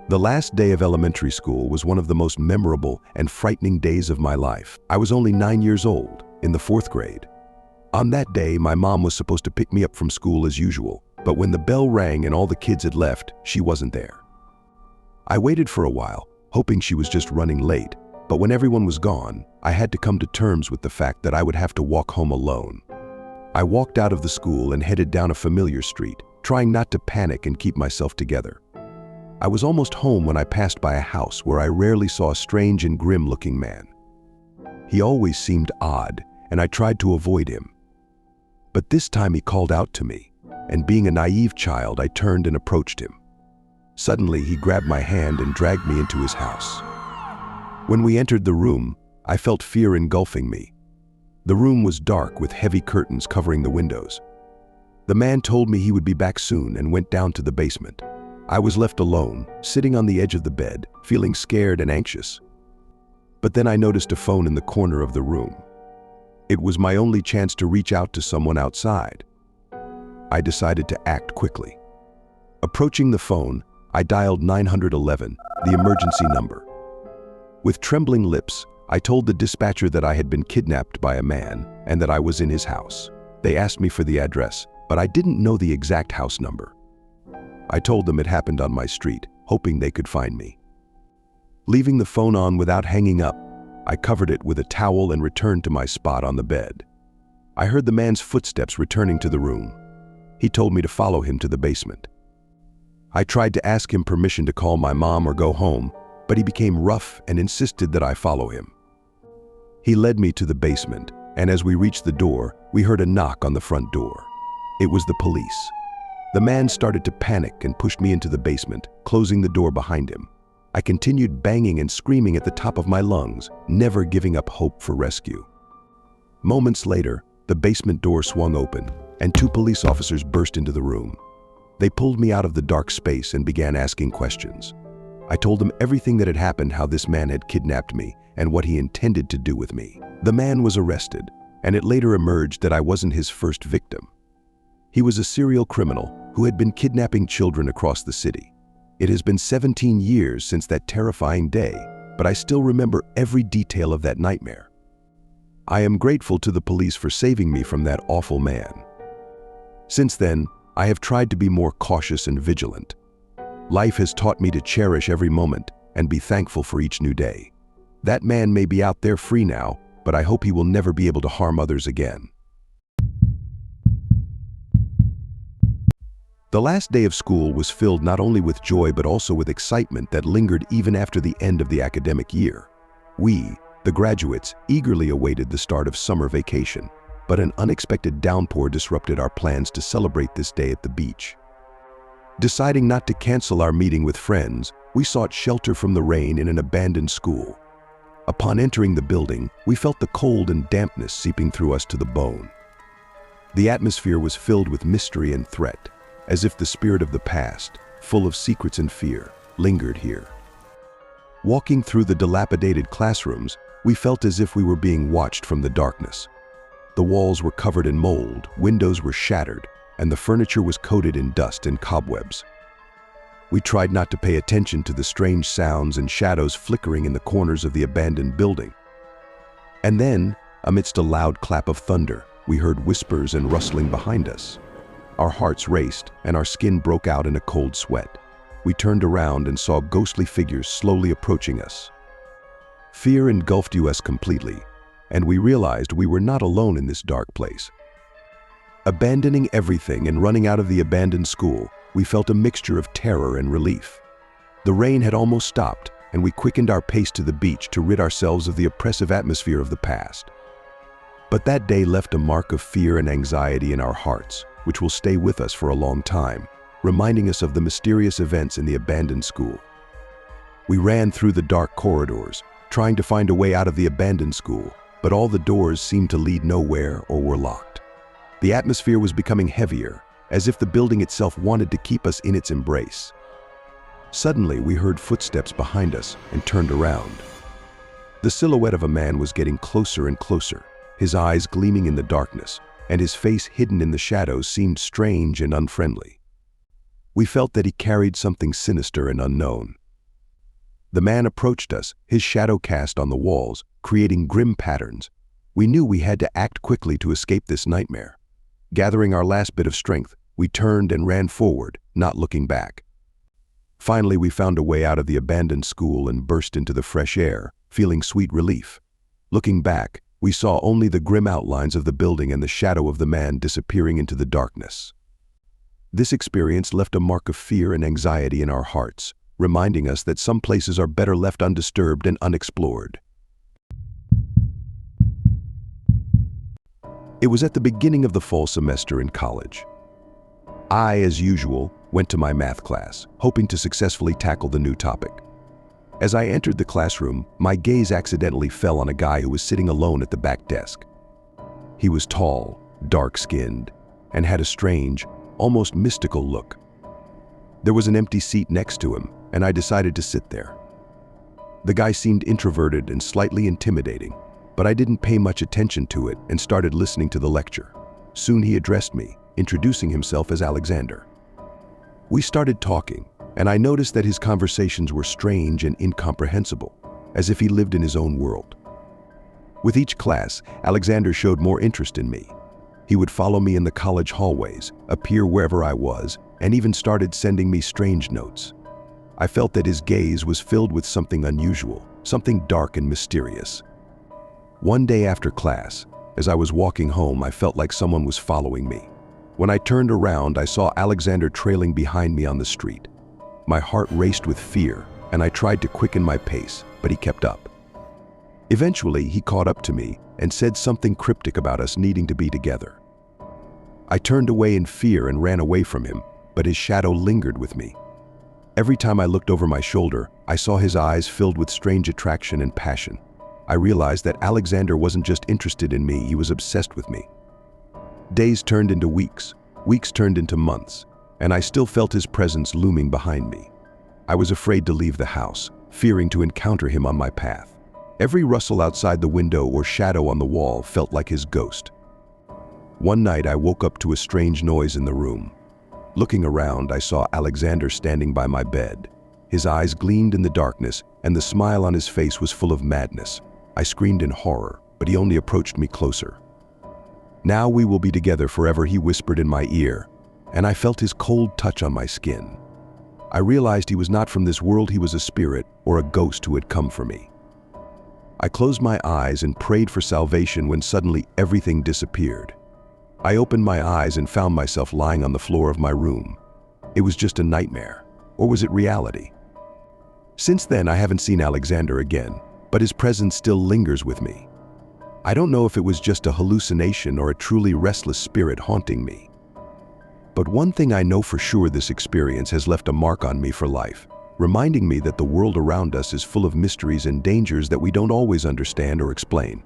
The last day of elementary school was one of the most memorable and frightening days of my life. I was only 9 years old, in the 4th grade. On that day, my mom was supposed to pick me up from school as usual, but when the bell rang and all the kids had left, she wasn't there. I waited for a while, hoping she was just running late, but when everyone was gone, I had to come to terms with the fact that I would have to walk home alone. I walked out of the school and headed down a familiar street, trying not to panic and keep myself together. I was almost home when I passed by a house where I rarely saw a strange and grim-looking man. He always seemed odd, and I tried to avoid him. But this time he called out to me, and being a naive child, I turned and approached him. Suddenly, he grabbed my hand and dragged me into his house. When we entered the room, I felt fear engulfing me. The room was dark with heavy curtains covering the windows. The man told me he would be back soon and went down to the basement. I was left alone, sitting on the edge of the bed, feeling scared and anxious. But then I noticed a phone in the corner of the room. It was my only chance to reach out to someone outside. I decided to act quickly. Approaching the phone, I dialed 911, the emergency number. With trembling lips, I told the dispatcher that I had been kidnapped by a man and that I was in his house. They asked me for the address, but I didn't know the exact house number. I told them it happened on my street, hoping they could find me. Leaving the phone on without hanging up, I covered it with a towel and returned to my spot on the bed. I heard the man's footsteps returning to the room. He told me to follow him to the basement. I tried to ask him permission to call my mom or go home, but he became rough and insisted that I follow him. He led me to the basement, and as we reached the door, we heard a knock on the front door. It was the police. The man started to panic and pushed me into the basement, closing the door behind him. I continued banging and screaming at the top of my lungs, never giving up hope for rescue. Moments later, the basement door swung open, and 2 police officers burst into the room. They pulled me out of the dark space and began asking questions. I told them everything that had happened, how this man had kidnapped me, and what he intended to do with me. The man was arrested, and it later emerged that I wasn't his first victim. He was a serial criminal who had been kidnapping children across the city. It has been 17 years since that terrifying day, but I still remember every detail of that nightmare. I am grateful to the police for saving me from that awful man. Since then, I have tried to be more cautious and vigilant. Life has taught me to cherish every moment and be thankful for each new day. That man may be out there free now, but I hope he will never be able to harm others again. The last day of school was filled not only with joy but also with excitement that lingered even after the end of the academic year. We, the graduates, eagerly awaited the start of summer vacation, but an unexpected downpour disrupted our plans to celebrate this day at the beach. Deciding not to cancel our meeting with friends, we sought shelter from the rain in an abandoned school. Upon entering the building, we felt the cold and dampness seeping through us to the bone. The atmosphere was filled with mystery and threat, as if the spirit of the past, full of secrets and fear, lingered here. Walking through the dilapidated classrooms, we felt as if we were being watched from the darkness. The walls were covered in mold, windows were shattered, and the furniture was coated in dust and cobwebs. We tried not to pay attention to the strange sounds and shadows flickering in the corners of the abandoned building. And then, amidst a loud clap of thunder, we heard whispers and rustling behind us. Our hearts raced, and our skin broke out in a cold sweat. We turned around and saw ghostly figures slowly approaching us. Fear engulfed us completely, and we realized we were not alone in this dark place. Abandoning everything and running out of the abandoned school, we felt a mixture of terror and relief. The rain had almost stopped, and we quickened our pace to the beach to rid ourselves of the oppressive atmosphere of the past. But that day left a mark of fear and anxiety in our hearts, which will stay with us for a long time, reminding us of the mysterious events in the abandoned school. We ran through the dark corridors, trying to find a way out of the abandoned school, but all the doors seemed to lead nowhere or were locked. The atmosphere was becoming heavier, as if the building itself wanted to keep us in its embrace. Suddenly, we heard footsteps behind us and turned around. The silhouette of a man was getting closer and closer, his eyes gleaming in the darkness, and his face hidden in the shadows seemed strange and unfriendly. We felt that he carried something sinister and unknown. The man approached us, his shadow cast on the walls, creating grim patterns. We knew we had to act quickly to escape this nightmare. Gathering our last bit of strength, we turned and ran forward, not looking back. Finally, we found a way out of the abandoned school and burst into the fresh air, feeling sweet relief. Looking back, we saw only the grim outlines of the building and the shadow of the man disappearing into the darkness. This experience left a mark of fear and anxiety in our hearts, reminding us that some places are better left undisturbed and unexplored. It was at the beginning of the fall semester in college. I, as usual, went to my math class, hoping to successfully tackle the new topic. As I entered the classroom, my gaze accidentally fell on a guy who was sitting alone at the back desk. He was tall, dark-skinned, and had a strange, almost mystical look. There was an empty seat next to him, and I decided to sit there. The guy seemed introverted and slightly intimidating, but I didn't pay much attention to it and started listening to the lecture. Soon he addressed me, introducing himself as Alexander. We started talking, and I noticed that his conversations were strange and incomprehensible, as if he lived in his own world. With each class, Alexander showed more interest in me. He would follow me in the college hallways, appear wherever I was, and even started sending me strange notes. I felt that his gaze was filled with something unusual, something dark and mysterious. One day after class, as I was walking home, I felt like someone was following me. When I turned around, I saw Alexander trailing behind me on the street. My heart raced with fear, and I tried to quicken my pace, but he kept up. Eventually, he caught up to me and said something cryptic about us needing to be together. I turned away in fear and ran away from him, but his shadow lingered with me. Every time I looked over my shoulder, I saw his eyes filled with strange attraction and passion. I realized that Alexander wasn't just interested in me, he was obsessed with me. Days turned into weeks, weeks turned into months, and I still felt his presence looming behind me. I was afraid to leave the house, fearing to encounter him on my path. Every rustle outside the window or shadow on the wall felt like his ghost. One night I woke up to a strange noise in the room. Looking around, I saw Alexander standing by my bed. His eyes gleamed in the darkness, and the smile on his face was full of madness. I screamed in horror, but he only approached me closer. "Now we will be together forever," he whispered in my ear, and I felt his cold touch on my skin. I realized he was not from this world, he was a spirit or a ghost who had come for me. I closed my eyes and prayed for salvation when suddenly everything disappeared. I opened my eyes and found myself lying on the floor of my room. It was just a nightmare, or was it reality? Since then, I haven't seen Alexander again, but his presence still lingers with me. I don't know if it was just a hallucination or a truly restless spirit haunting me. But one thing I know for sure, this experience has left a mark on me for life, reminding me that the world around us is full of mysteries and dangers that we don't always understand or explain.